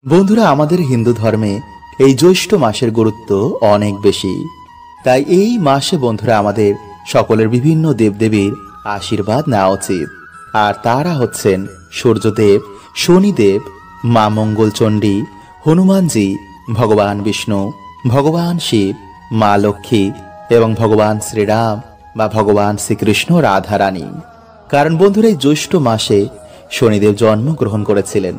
বন্ধুরা, আমাদের হিন্দু ধর্মে এই জ্যৈষ্ঠ মাসের গুরুত্ব অনেক বেশি। তাই এই মাসে বন্ধুরা আমাদের সকলের বিভিন্ন দেবদেবীর আশীর্বাদ নেওয়া উচিত। আর তারা হচ্ছেন সূর্যদেব, শনিদেব, মা মঙ্গলচণ্ডী, হনুমানজি, ভগবান বিষ্ণু, ভগবান শিব, মা লক্ষ্মী এবং ভগবান শ্রীরাম বা ভগবান শ্রীকৃষ্ণ, রাধারানী। কারণ বন্ধুরা, এই জ্যৈষ্ঠ মাসে শনিদেব জন্মগ্রহণ করেছিলেন।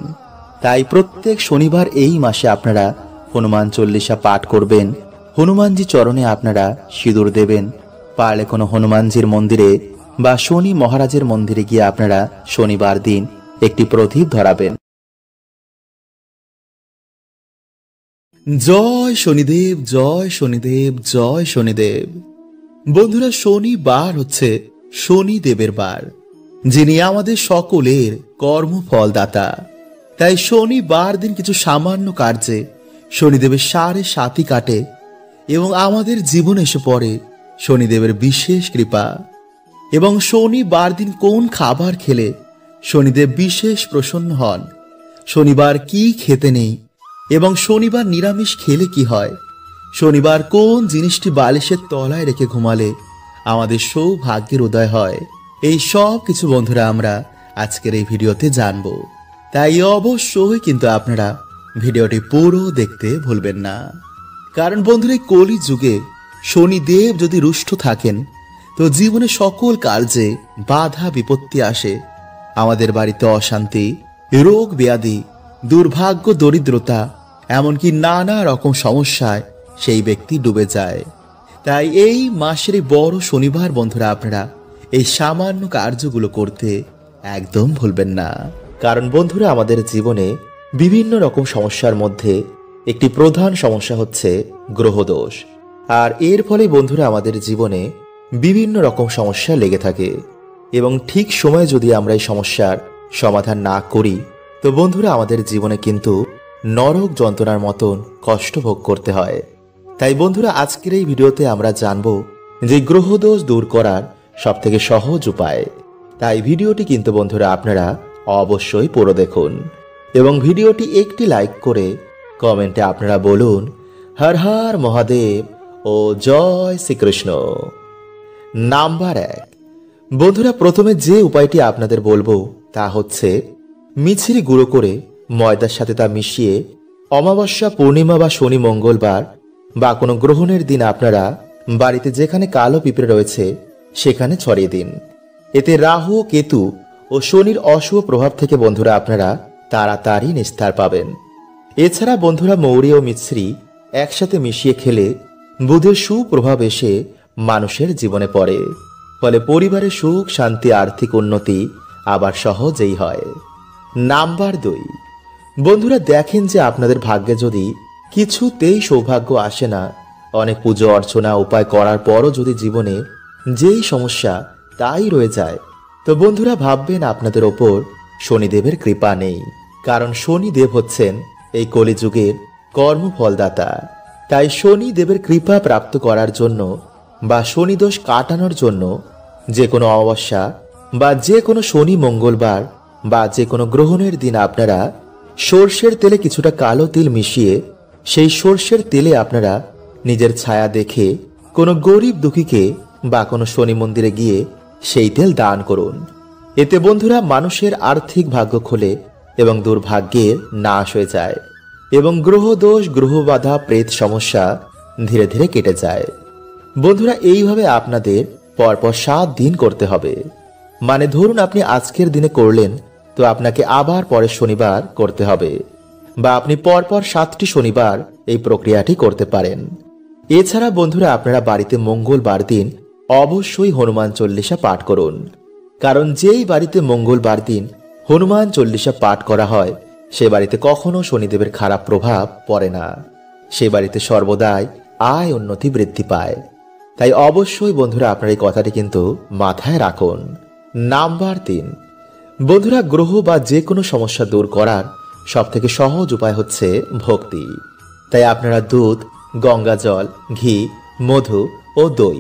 তাই প্রত্যেক শনিবার এই মাসে আপনারা হনুমান চল্লিশা পাঠ করবেন। হনুমানজি চরণে আপনারা সিঁদুর দেবেন। পারলে কোনো হনুমানজির মন্দিরে বা শনি মহারাজের মন্দিরে গিয়ে আপনারা শনিবার দিন একটি প্রদীপ ধরাবেন। জয় শনিদেব, জয় শনিদেব, জয় শনিদেব। বন্ধুরা, শনিবার হচ্ছে শনিদেবের বার, যিনি আমাদের সকলের কর্মফলদাতা। তাই শনিবার দিন কিছু সামান্য কার্যে শনিদেবের 7.5 কাটে এবং আমাদের জীবনে এসে পড়ে শনিদেবের বিশেষ কৃপা। এবং শনিবার দিন কোন খাবার খেলে শনিদেব বিশেষ প্রসন্ন হন, শনিবার কি খেতে নেই এবং শনিবার নিরামিষ খেলে কি হয়, শনিবার কোন জিনিসটি বালিশের তলায় রেখে ঘুমালে আমাদের সৌভাগ্যের উদয় হয়, এই সব কিছু বন্ধুরা আমরা আজকের এই ভিডিওতে জানবো। তাই অবশ্যই কিন্তু আপনারা ভিডিওটি পুরো দেখতে ভুলবেন না। কারণ বন্ধুরা, কলি যুগে শনিদেব যদি রুষ্ট থাকেন তো জীবনে সকল কার্যে বাধা বিপত্তি আসে। আমাদের বাড়িতে অশান্তি, রোগ ব্যাধি, দুর্ভাগ্য, দরিদ্রতা, এমনকি নানা রকম সমস্যায় সেই ব্যক্তি ডুবে যায়। তাই এই মাসের বড় শনিবার বন্ধুরা আপনারা এই সামান্য কার্যগুলো করতে একদম ভুলবেন না। কারণ বন্ধুরা, আমাদের জীবনে বিভিন্ন রকম সমস্যার মধ্যে একটি প্রধান সমস্যা হচ্ছে গ্রহদোষ। আর এর ফলে বন্ধুরা আমাদের জীবনে বিভিন্ন রকম সমস্যা লেগে থাকে এবং ঠিক সময়ে যদি আমরা এই সমস্যার সমাধান না করি তো বন্ধুরা আমাদের জীবনে কিন্তু নরক যন্ত্রণার মতন কষ্ট ভোগ করতে হয়। তাই বন্ধুরা, আজকের এই ভিডিওতে আমরা জানব যে গ্রহদোষ দূর করার সবথেকে সহজ উপায়। তাই ভিডিওটি কিন্তু বন্ধুরা আপনারা অবশ্যই পুরো দেখুন এবং ভিডিওটি একটি লাইক করে কমেন্টে আপনারা বলুন হর হর মহাদেব ও জয় শ্রীকৃষ্ণ। নাম্বার 1, বন্ধুরা প্রথমে যে উপায়টি আপনাদের বলবো তা হচ্ছে মিছরি গুঁড়ো করে ময়দার সাথে তা মিশিয়ে অমাবস্যা, পূর্ণিমা বা শনি, মঙ্গলবার বা কোনো গ্রহণের দিন আপনারা বাড়িতে যেখানে কালো পিঁপড়ে রয়েছে সেখানে ছড়িয়ে দিন। এতে রাহু, কেতু ও শনির অশুভ প্রভাব থেকে বন্ধুরা আপনারা তাড়াতাড়ি নিস্তার পাবেন। এছাড়া বন্ধুরা মৌরি ও মিছরি একসাথে মিশিয়ে খেলে বুধের সুপ্রভাব এসে মানুষের জীবনে পড়ে, ফলে পরিবারের সুখ, শান্তি, আর্থিক উন্নতি আবার সহজেই হয়। নাম্বার 2, বন্ধুরা দেখেন যে আপনাদের ভাগ্যে যদি কিছুতেই সৌভাগ্য আসে না, অনেক পুজো অর্চনা উপায় করার পরও যদি জীবনে যেই সমস্যা তাই রয়ে যায়, তো বন্ধুরা ভাববেন আপনাদের ওপর শনিদেবের কৃপা নেই। কারণ শনিদেব হচ্ছেন এই কলিযুগের কর্মফলদাতা। তাই শনিদেবের কৃপা প্রাপ্ত করার জন্য বা শনিদোষ কাটানোর জন্য যে কোনো অমাবস্যা বা যে কোনো শনি, মঙ্গলবার বা যে কোনো গ্রহণের দিন আপনারা সর্ষের তেলে কিছুটা কালো তিল মিশিয়ে সেই সর্ষের তেলে আপনারা নিজের ছায়া দেখে কোনো গরিব দুঃখীকে বা কোনো শনি মন্দিরে গিয়ে সেই তেল দান করুন। এতে বন্ধুরা মানুষের আর্থিক ভাগ্য খোলে এবং দুর্ভাগ্যের নাশ হয়ে যায় এবং গ্রহদোষ, গ্রহবাধা, প্রেত সমস্যা ধীরে ধীরে কেটে যায়। বন্ধুরা এইভাবে আপনাদের পরপর 7 দিন করতে হবে। মানে ধরুন আপনি আজকের দিনে করলেন তো আপনাকে আবার পরের শনিবার করতে হবে, বা আপনি পরপর 7টি শনিবার এই প্রক্রিয়াটি করতে পারেন। এছাড়া বন্ধুরা আপনারা বাড়িতে মঙ্গলবার দিন অবশ্যই হনুমান চল্লিশা পাঠ করুন। কারণ যেই বাড়িতে মঙ্গলবার দিন হনুমান চল্লিশা পাঠ করা হয় সে বাড়িতে কখনো শনিদেবের খারাপ প্রভাব পড়ে না, সে বাড়িতে সর্বদাই আয় উন্নতি বৃদ্ধি পায়। তাই অবশ্যই বন্ধুরা আপনার এই কথাটি কিন্তু মাথায় রাখুন। নাম্বার 3, বন্ধুরা গ্রহ বা যে কোনো সমস্যা দূর করার সবথেকে সহজ উপায় হচ্ছে ভক্তি। তাই আপনারা দুধ, গঙ্গা জল, ঘি, মধু ও দই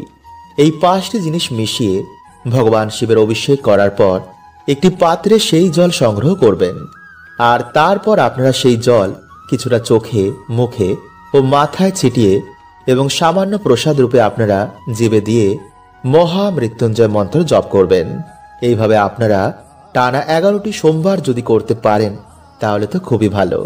এই 5টি জিনিস মিশিয়ে ভগবান শিবের অভিষেক করার পর একটি পাত্রে সেই জল সংগ্রহ করবেন। আর তারপর আপনারা সেই জল কিছুটা চোখে, মুখে ও মাথায় ছিটিয়ে এবং সামান্য প্রসাদ রূপে আপনারা জিভে দিয়ে মহামৃত্যুঞ্জয় মন্ত্র জপ করবেন। এইভাবে আপনারা টানা 11টি সোমবার যদি করতে পারেন তাহলে তো খুবই ভালো।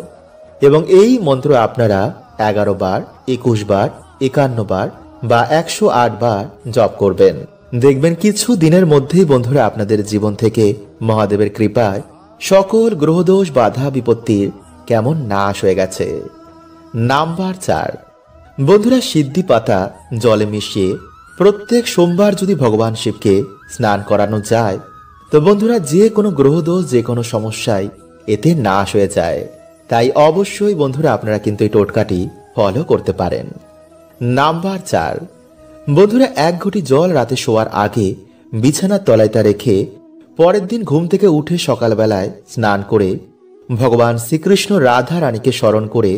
এবং এই মন্ত্র আপনারা 11 বার, 21 বার, 51 বার বা 108 বার জপ করবেন। দেখবেন কিছু দিনের মধ্যেই বন্ধুরা আপনাদের জীবন থেকে মহাদেবের কৃপায় সকল গ্রহদোষ, বাধা, বিপত্তির কেমন নাশ হয়ে গেছে। নাম্বার 4, বন্ধুরা সিদ্ধি পাতা জলে মিশিয়ে প্রত্যেক সোমবার যদি ভগবান শিবকে স্নান করানো যায় তো বন্ধুরা যে কোনো গ্রহদোষ, যে কোনো সমস্যায় এতে নাশ হয়ে যায়। তাই অবশ্যই বন্ধুরা আপনারা কিন্তু এই টোটকাটি ফলো করতে পারেন। নাম্বার 4, বন্ধুরা 1 ঘটি জল রাতে শোয়ার আগে বিছানার তলায় তা রেখে পরের দিন ঘুম থেকে উঠে সকালবেলায় স্নান করে ভগবান শ্রীকৃষ্ণ, রাধা রানীকে স্মরণ করে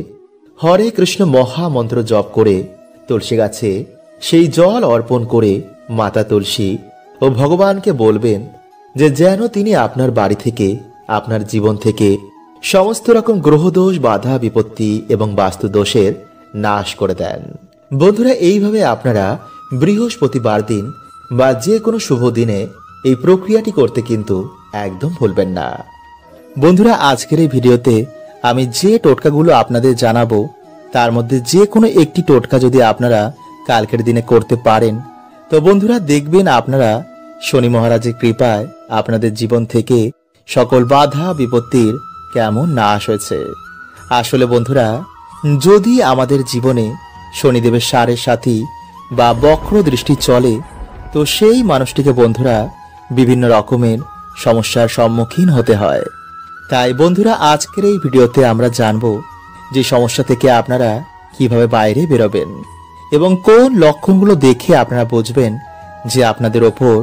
হরে কৃষ্ণ মহামন্ত্র জপ করে তুলসী গাছে সেই জল অর্পণ করে মাতা তুলসী ও ভগবানকে বলবেন যে যেন তিনি আপনার বাড়ি থেকে, আপনার জীবন থেকে সমস্ত রকম গ্রহদোষ, বাধা, বিপত্তি এবং বাস্তু দোষের নাশ করে দেন। বন্ধুরা এইভাবে আপনারা বৃহস্পতিবার দিন বা যে কোনো শুভ দিনে এই প্রক্রিয়াটি করতে কিন্তু একদম ভুলবেন না। বন্ধুরা আজকের এই ভিডিওতে আমি যে টোটকাগুলো আপনাদের জানাবো তার মধ্যে যে কোনো একটি টোটকা যদি আপনারা কালকের দিনে করতে পারেন তো বন্ধুরা দেখবেন আপনারা শনি মহারাজের কৃপায় আপনাদের জীবন থেকে সকল বাধা, বিপত্তির কেমন নাশ হয়েছে। আসলে বন্ধুরা যদি আমাদের জীবনে শনিদেবের সাড়ে সাথী বা বক্র দৃষ্টি চলে তো সেই মানুষটিকে বন্ধুরা বিভিন্ন রকমের সমস্যার সম্মুখীন হতে হয়। তাই বন্ধুরা আজকের এই ভিডিওতে আমরা জানবো যে সমস্যা থেকে আপনারা কিভাবে বাইরে বেরোবেন এবং কোন লক্ষণগুলো দেখে আপনারা বুঝবেন যে আপনাদের ওপর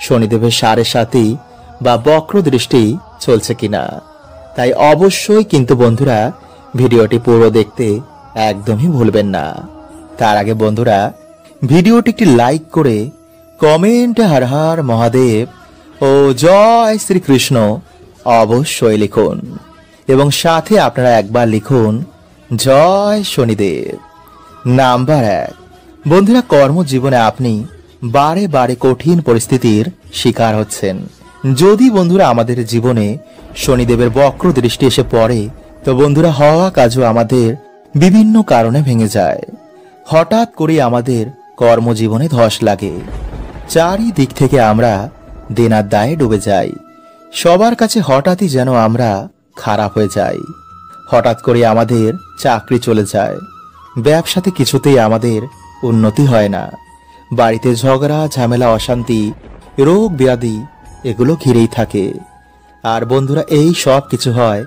শনিদেবের সাড়ে সাথী বা বক্র দৃষ্টি চলছে কিনা। তাই অবশ্যই কিন্তু বন্ধুরা ভিডিওটি পুরো দেখতে একদমই ভুলবেন না। তার আগে বন্ধুরা ভিডিওটি একটি লাইক করে কমেন্টে হর হর মহাদেব ও জয় শ্রীকৃষ্ণ অবশ্যই লিখুন এবং সাথে আপনারা একবার লিখুন জয় শনিদেব। নাম্বার 1, বন্ধুরা কর্মজীবনে আপনি বারে বারে কঠিন পরিস্থিতির শিকার হচ্ছেন। যদি বন্ধুরা আমাদের জীবনে শনিদেবের বক্র দৃষ্টি এসে পড়ে তো বন্ধুরা হওয়া কাজও আমাদের বিভিন্ন কারণে ভেঙে যায়। হঠাৎ করে আমাদের কর্মজীবনে ধস লাগে, চারিদিক থেকে আমরা দেনার দায়ে ডুবে যাই, সবার কাছে হঠাৎই যেন আমরা খারাপ হয়ে যাই, হঠাৎ করে আমাদের চাকরি চলে যায়, ব্যবসাতে কিছুতেই আমাদের উন্নতি হয় না, বাড়িতে ঝগড়া, ঝামেলা, অশান্তি, রোগ ব্যাধি এগুলো ঘিরেই থাকে। আর বন্ধুরা এই সব কিছু হয়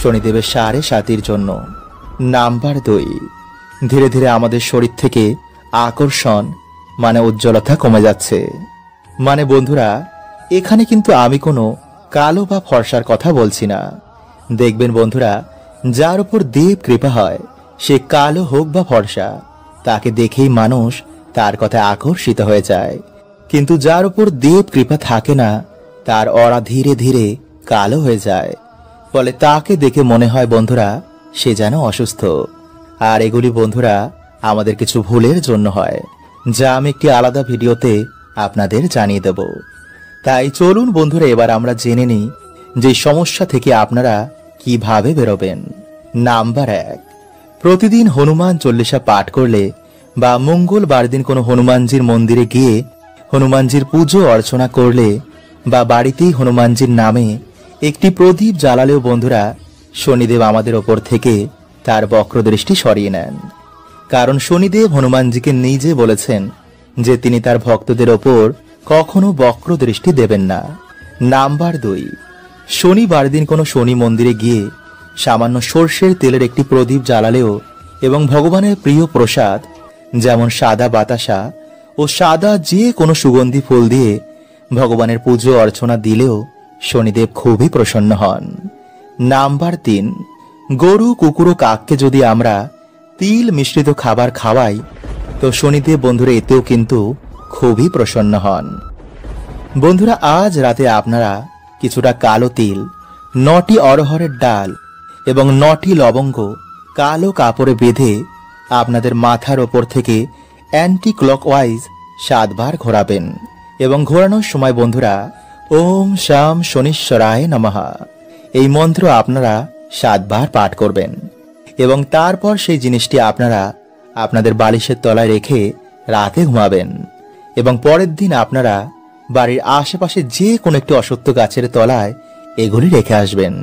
শনিদেবের সাড়ে সাতির জন্য। নাম্বার 2, ধীরে ধীরে আমাদের শরীর থেকে আকর্ষণ মানে উজ্জ্বলতা কমে যাচ্ছে। মানে বন্ধুরা এখানে কিন্তু আমি কোনো কালো বা ফর্সার কথা বলছি না। দেখবেন বন্ধুরা যার উপর দেব কৃপা হয় সে কালো হোক বা ফর্সা তাকে দেখেই মানুষ তার কথায় আকর্ষিত হয়ে যায়, কিন্তু যার উপর দেব কৃপা থাকে না তার অরা ধীরে ধীরে কালো হয়ে যায়, ফলে তাকে দেখে মনে হয় বন্ধুরা সে যেন অসুস্থ। আর এগুলি বন্ধুরা আমাদের কিছু ভুলের জন্য হয়, যা আমি একটি আলাদা ভিডিওতে আপনাদের জানিয়ে দেব। তাই চলুন বন্ধুরা এবার আমরা জেনে নিই যে সমস্যা থেকে আপনারা কিভাবে বেরোবেন। নাম্বার 1, প্রতিদিন হনুমান চল্লিশা পাঠ করলে বা মঙ্গলবার দিন কোনো হনুমানজির মন্দিরে গিয়ে হনুমানজির পুজো অর্চনা করলে বা বাড়িতেই হনুমানজির নামে একটি প্রদীপ জ্বালালেও বন্ধুরা শনিদেব আমাদের ওপর থেকে তার বক্রদৃষ্টি সরিয়ে নেন। কারণ শনিদেব হনুমানজিকে নিজে বলেছেন যে তিনি তার ভক্তদের ওপর কখনো বক্রদৃষ্টি দেবেন না। নাম্বার 2, শনিবার দিন কোনো শনি মন্দিরে গিয়ে সামান্য সর্ষের তেলের একটি প্রদীপ জ্বালালেও এবং ভগবানের প্রিয় প্রসাদ যেমন সাদা বাতাসা ও সাদা যে কোনো সুগন্ধি ফুল দিয়ে ভগবানের পুজো অর্চনা দিলেও শনিদেব খুবই প্রসন্ন হন। নাম্বার 3, গরু, কুকুর ও কাককে যদি আমরা তিল মিশ্রিত খাবার খাওয়াই তো শনিদেব বন্ধুরা এতেও কিন্তু খুবই প্রসন্ন হন। বন্ধুরা আজ রাতে আপনারা কিছুটা কালো তিল, 9টি অরহরের ডাল এবং 9টি লবঙ্গ কালো কাপড়ে বেঁধে আপনাদের মাথার ওপর থেকে অ্যান্টি ক্লকওয়াইজ 7 বার ঘোরাবেন এবং ঘোরানোর সময় বন্ধুরা ওম শাম শনিশ্বরায় নমঃ এই মন্ত্র আপনারা 7 বার পাঠ করবেন এবং তারপর সেই জিনিসটি আপনারা আপনাদের বালিশের তলায় রেখে রাতে ঘুমাবেন এবং পরের দিন আপনারা বাড়ির আশেপাশে যে কোনো একটি অশ্বত্থ গাছের তলায় এগুলি রেখে আসবেন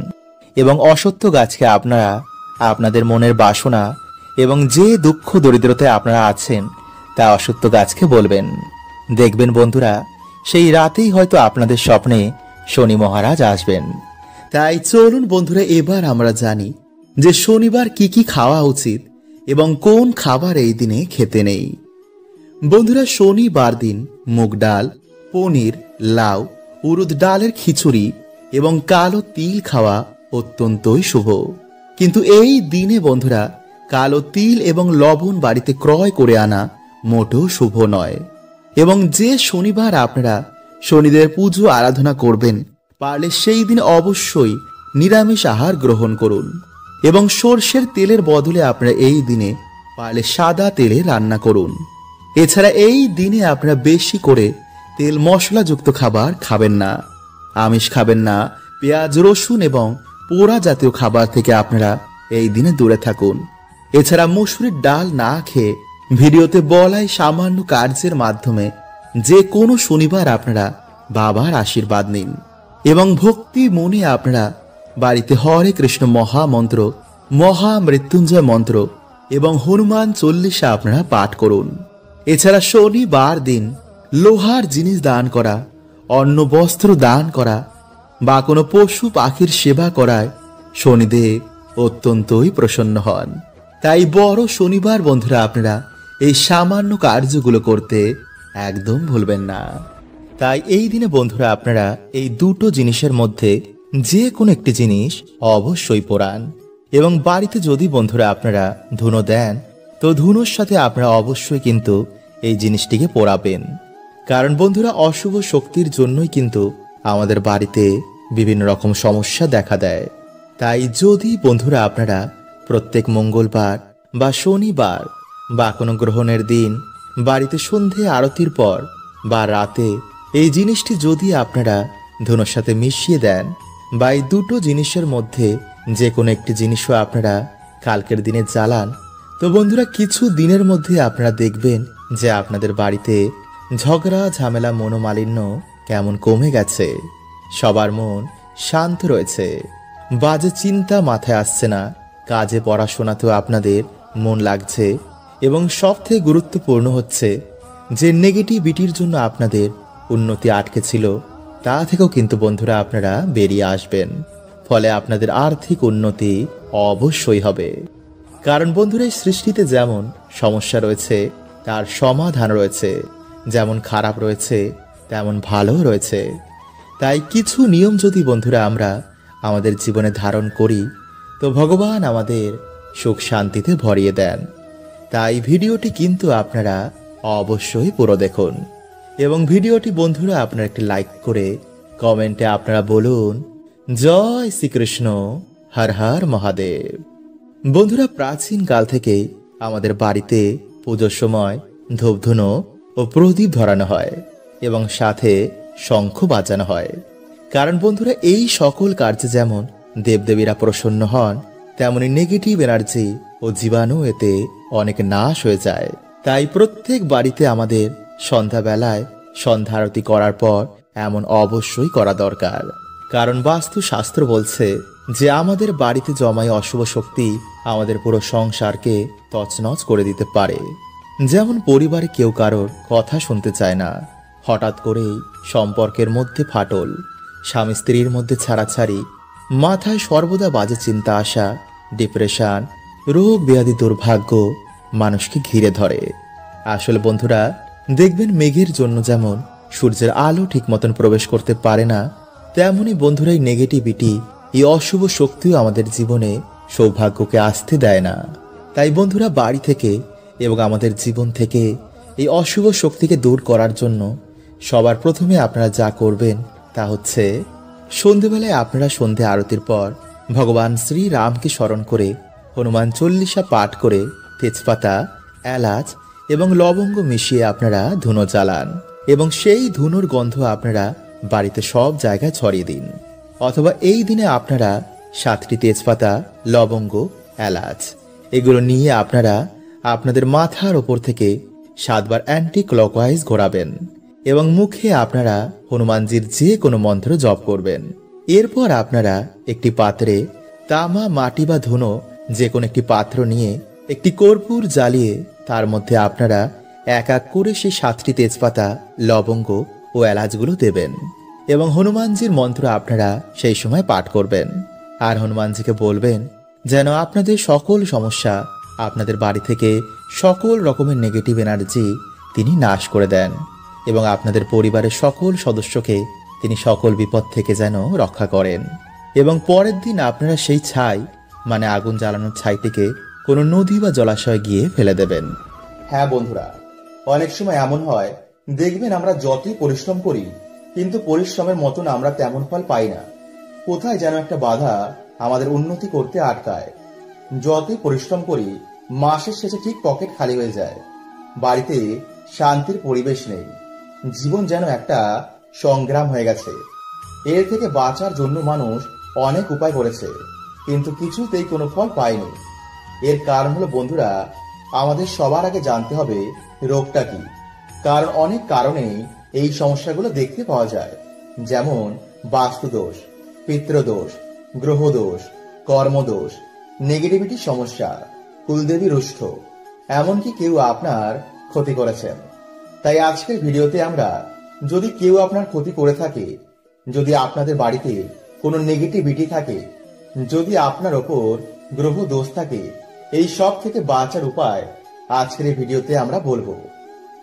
এবং অশ্বত্থ গাছকে আপনারা আপনাদের মনের বাসনা এবং যে দুঃখ দরিদ্রতায় আপনারা আছেন তা অশ্বত্থ গাছকে বলবেন। দেখবেন বন্ধুরা সেই রাতেই হয়তো আপনাদের স্বপ্নে শনি মহারাজ আসবেন। তাই চলুন বন্ধুরা এবার আমরা জানি যে শনিবার কি কি খাওয়া উচিত এবং কোন খাবার এই দিনে খেতে নেই। বন্ধুরা শনিবার দিন মুগ ডাল, পনির, লাউ, উড়দ ডালের খিচুড়ি এবং কালো তিল খাওয়া অত্যন্তই শুভ। কিন্তু এই দিনে বন্ধুরা কালো তিল এবং লবণ বাড়িতে ক্রয় করে আনা মোটেও শুভ নয়। এবং যে শনিবার আপনারা শনিদেব পুজো আরাধনা করবেন পারলে সেই দিন অবশ্যই নিরামিষ আহার গ্রহণ করুন এবং সর্ষের তেলের বদলে আপনারা এই দিনে পারলে সাদা তেলে রান্না করুন। এছাড়া এই দিনে আপনারা বেশি করে তেল মশলাযুক্ত খাবার খাবেন না, আমিষ খাবেন না, পেঁয়াজ রসুন এবং পোড়া জাতীয় খাবার থেকে আপনারা এই দিনে দূরে থাকুন। এছাড়া মসুরির ডাল না খেয়ে ভিডিওতে বলাই সামান্য কার্যের মাধ্যমে যে কোনো শনিবার আপনারা বাবার আশীর্বাদ নিন এবং ভক্তি মনে আপনারা বাড়িতে হরে কৃষ্ণ মহামন্ত্র, মহামৃত্যুঞ্জয় মন্ত্র এবং হনুমান চল্লিশা আপনারা পাঠ করুন। এছাড়া শনিবার দিন লোহার জিনিস দান করা, অন্ন বস্ত্র দান করা বা কোনো পশু পাখির সেবা করায় শনিদেব অত্যন্তই প্রসন্ন হন। তাই বড় শনিবার বন্ধুরা আপনারা এই সামান্য কার্যগুলো করতে একদম ভুলবেন না। তাই এই দিনে বন্ধুরা আপনারা এই দুটো জিনিসের মধ্যে যে কোনো একটি জিনিস অবশ্যই পোড়ান এবং বাড়িতে যদি বন্ধুরা আপনারা ধুনো দেন তো ধুনোর সাথে আপনারা অবশ্যই কিন্তু এই জিনিসটিকে পোড়াবেন। কারণ বন্ধুরা অশুভ শক্তির জন্যই কিন্তু আমাদের বাড়িতে বিভিন্ন রকম সমস্যা দেখা দেয়। তাই যদি বন্ধুরা আপনারা প্রত্যেক মঙ্গলবার বা শনিবার বা কোনো গ্রহণের দিন বাড়িতে সন্ধে আরতির পর বা রাতে এই জিনিসটি যদি আপনারা ধুনোর সাথে মিশিয়ে দেন বা এই দুটো জিনিসের মধ্যে যে কোনো একটি জিনিসও আপনারা কালকের দিনে জ্বালান তো বন্ধুরা কিছু দিনের মধ্যে আপনারা দেখবেন যে আপনাদের বাড়িতে ঝগড়া ঝামেলা মনোমালিন্য কেমন কমে গেছে, সবার মন শান্ত রয়েছে, বাজে চিন্তা মাথায় আসছে না, কাজে পড়াশোনাতেও আপনাদের মন লাগছে এবং সবথেকে গুরুত্বপূর্ণ হচ্ছে যে নেগেটিভিটির জন্য আপনাদের উন্নতি আটকে ছিল তা থেকেও কিন্তু বন্ধুরা আপনারা বেরিয়ে আসবেন। ফলে আপনাদের আর্থিক উন্নতি অবশ্যই হবে। কারণ বন্ধুরা এই সৃষ্টিতে যেমন সমস্যা রয়েছে তার সমাধান রয়েছে, যেমন খারাপ রয়েছে তেমন ভালো রয়েছে। তাই কিছু নিয়ম যদি বন্ধুরা আমরা আমাদের জীবনে ধারণ করি তো ভগবান আমাদের সুখ শান্তিতে ভরিয়ে দেন। তাই ভিডিওটি কিন্তু আপনারা অবশ্যই পুরো দেখুন এবং ভিডিওটি বন্ধুরা আপনারা একটি লাইক করে কমেন্টে আপনারা বলুন জয় শ্রীকৃষ্ণ, হর হর মহাদেব। বন্ধুরা প্রাচীন কাল থেকে আমাদের বাড়িতে পুজোর সময় ধূপধুনো ও প্রদীপ ধরানো হয় এবং সাথে শঙ্খ বাজানো হয়। কারণ বন্ধুরা এই সকল কার্যে যেমন দেবদেবীরা প্রসন্ন হন তেমনি নেগেটিভ এনার্জি ও জীবাণু এতে অনেক নাশ হয়ে যায়। তাই প্রত্যেক বাড়িতে আমাদের সন্ধ্যাবেলায় সন্ধ্যা আরতি করার পর এমন অবশ্যই করা দরকার। কারণ বাস্তু শাস্ত্র বলছে যে আমাদের বাড়িতে জমায় অশুভ শক্তি আমাদের পুরো সংসারকে তছনছ করে দিতে পারে। যেমন পরিবারে কেউ কারোর কথা শুনতে চায় না, হঠাৎ করেই সম্পর্কের মধ্যে ফাটল, স্বামী স্ত্রীর মধ্যে ছাড়াছাড়ি, মাথায় সর্বদা বাজে চিন্তা আসা, ডিপ্রেশন, রোগ ব্যাধি, দুর্ভাগ্য মানুষকে ঘিরে ধরে। আসলে বন্ধুরা দেখবেন মেঘের জন্য যেমন সূর্যের আলো ঠিক মতন প্রবেশ করতে পারে না তেমনি বন্ধুরা এই নেগেটিভিটি, এই অশুভ শক্তিও আমাদের জীবনে সৌভাগ্যকে আসতে দেয় না। তাই বন্ধুরা বাড়ি থেকে এবং আমাদের জীবন থেকে এই অশুভ শক্তিকে দূর করার জন্য সবার প্রথমে আপনারা যা করবেন তা হচ্ছে সন্ধেবেলায় আপনারা সন্ধে আরতির পর ভগবান শ্রী রামকে স্মরণ করে হনুমান চল্লিশা পাঠ করে তেজপাতা, এলাচ এবং লবঙ্গ মিশিয়ে আপনারা ধুনো জ্বালান এবং সেই ধুনোর গন্ধ আপনারা বাড়িতে সব জায়গায় ছড়িয়ে দিন। অথবা এই দিনে আপনারা 7টি তেজপাতা, লবঙ্গ, এলাচ এগুলো নিয়ে আপনারা আপনাদের মাথার ওপর থেকে 7 বার অ্যান্টি ক্লকওয়াইজ ঘোরাবেন এবং মুখে আপনারা হনুমানজির যে কোনো মন্ত্র জপ করবেন। এরপর আপনারা একটি পাত্রে তামা, মাটি বা ধুনো যে কোনো একটি পাত্র নিয়ে একটি কর্পূর জ্বালিয়ে তার মধ্যে আপনারা এক এক করে সেই 7টি তেজপাতা, লবঙ্গ ও এলাচগুলো দেবেন এবং হনুমানজির মন্ত্র আপনারা সেই সময় পাঠ করবেন। আর হনুমানজিকে বলবেন যেন আপনাদের সকল সমস্যা, আপনাদের বাড়ি থেকে সকল রকমের নেগেটিভ এনার্জি তিনি নাশ করে দেন এবং আপনাদের পরিবারের সকল সদস্যকে তিনি সকল বিপদ থেকে যেন রক্ষা করেন। এবং পরের দিন আপনারা সেই ছাই মানে আগুন জ্বালানোর ছাইটিকে কোনো নদী বা জলাশয়ে গিয়ে ফেলে দেবেন। হ্যাঁ বন্ধুরা, অনেক সময় এমন হয়, দেখবেন আমরা যতই পরিশ্রম করি কিন্তু পরিশ্রমের মতন আমরা তেমন ফল পাই না। কোথায় যেন একটা বাধা আমাদের উন্নতি করতে আটকায়। যতই পরিশ্রম করি মাসের শেষে ঠিক পকেট খালি হয়ে যায়, বাড়িতে শান্তির পরিবেশ নেই, জীবন যেন একটা সংগ্রাম হয়ে গেছে। এর থেকে বাঁচার জন্য মানুষ অনেক উপায় করেছে কিন্তু কিছুতেই কোনো ফল পায়নি। এর কারণ হলো বন্ধুরা, আমাদের সবার আগে জানতে হবে রোগটা কি। কারণ অনেক কারণেই এই সমস্যাগুলো দেখতে পাওয়া যায়, যেমন বাস্তুদোষ, পিতৃদোষ, গ্রহদোষ, কর্মদোষ, নেগেটিভিটি সমস্যা, কুলদেবী রুষ্ট, এমনকি কেউ আপনার ক্ষতি করেছেন। তাই আজকের ভিডিওতে আমরা, যদি কেউ আপনার ক্ষতি করে থাকে, যদি আপনাদের বাড়িতে কোনো নেগেটিভিটি থাকে, যদি আপনার ওপর গ্রহ দোষ থাকে, এই সব থেকে বাঁচার উপায় আজকের এই ভিডিওতে আমরা বলবো।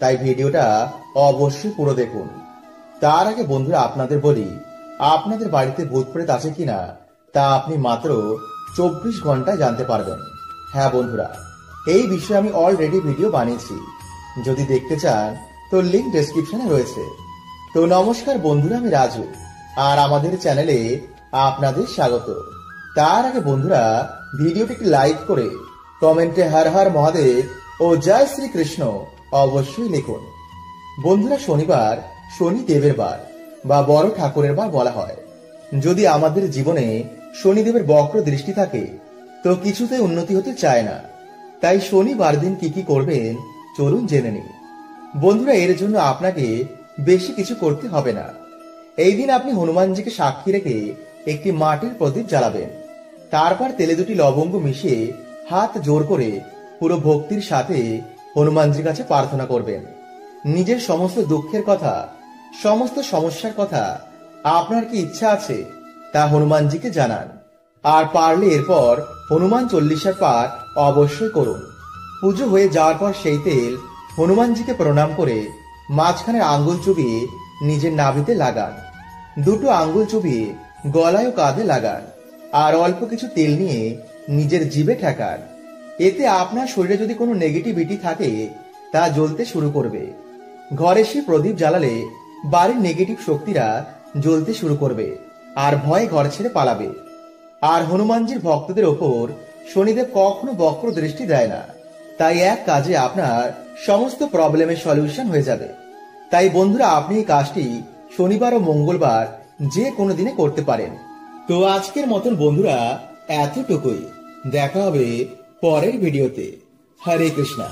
তাই ভিডিওটা অবশ্যই পুরো দেখুন। তার আগে বন্ধুরা আপনাদের বলি, আপনাদের বাড়িতে ভূত প্রেত আছে কিনা তা আপনি মাত্র 24 ঘন্টায় জানতে পারবেন। হ্যাঁ বন্ধুরা, এই বিষয়ে আমি অলরেডি ভিডিও বানিয়েছি, যদি দেখতে চান তো লিংক ডেসক্রিপশনে রয়েছে। তো নমস্কার বন্ধুরা, আমি রাজু আর আমাদের চ্যানেলে আপনাদের স্বাগত। তার আগে বন্ধুরা ভিডিওটিকে লাইক করে কমেন্টে হর হর মহাদেব ও জয় শ্রীকৃষ্ণ অবশ্যই লিখুন। বন্ধুরা, শনিবার শনিদেবের বার বা বড় ঠাকুরের বার বলা হয়। যদি আমাদের জীবনে শনিদেবের বক্র দৃষ্টি থাকে তো কিছুতেই উন্নতি হতে চায় না। তাই শনিবার দিন কি কি করবেন চলুন জেনে নিই। বন্ধুরা, এর জন্য আপনাকে বেশি কিছু করতে হবে না। এই দিন আপনি হনুমানজিকে সাক্ষী রেখে একটি মাটির প্রদীপ জ্বালাবেন। তারপর তেলে 2টি লবঙ্গ মিশিয়ে হাত জোর করে পুরো ভক্তির সাথে হনুমানজির কাছে প্রার্থনা করবেন। নিজের সমস্ত দুঃখের কথা, সমস্ত সমস্যার কথা, আপনার কি ইচ্ছা আছে তা হনুমানজিকে জানান। আর পারলে এরপর হনুমান চল্লিশার পাঠ অবশ্যই করুন। পুজো হয়ে যাওয়ার পর সেই তেল হনুমানজিকে প্রণাম করে মাঝখানের আঙ্গুল চুবিয়ে নিজের নাভিতে লাগান। 2টো আঙ্গুল চুবিয়ে গলায় ও কাঁধে লাগান আর অল্প কিছু তেল নিয়ে নিজের জিভে ঠেকান। এতে আপনার শরীরে যদি কোনো নেগেটিভিটি থাকে তা জ্বলতে শুরু করবে। ঘরে সে প্রদীপ জ্বালালে বাড়ির নেগেটিভ শক্তিরা জ্বলতে শুরু করবে আর ভয়ে ঘর ছেড়ে পালাবে। আর হনুমানজির ভক্তদের ওপর শনিদেব কখনো বক্র দৃষ্টি দেয় না, তাই এক কাজে আপনার সমস্ত প্রবলেমের সলিউশন হয়ে যাবে। তাই বন্ধুরা, আপনি এই কাজটি শনিবার ও মঙ্গলবার যে কোনো দিনে করতে পারেন। তো আজকের মতন বন্ধুরা এতটুকুই, দেখা হবে পরের ভিডিওতে। হরে কৃষ্ণা।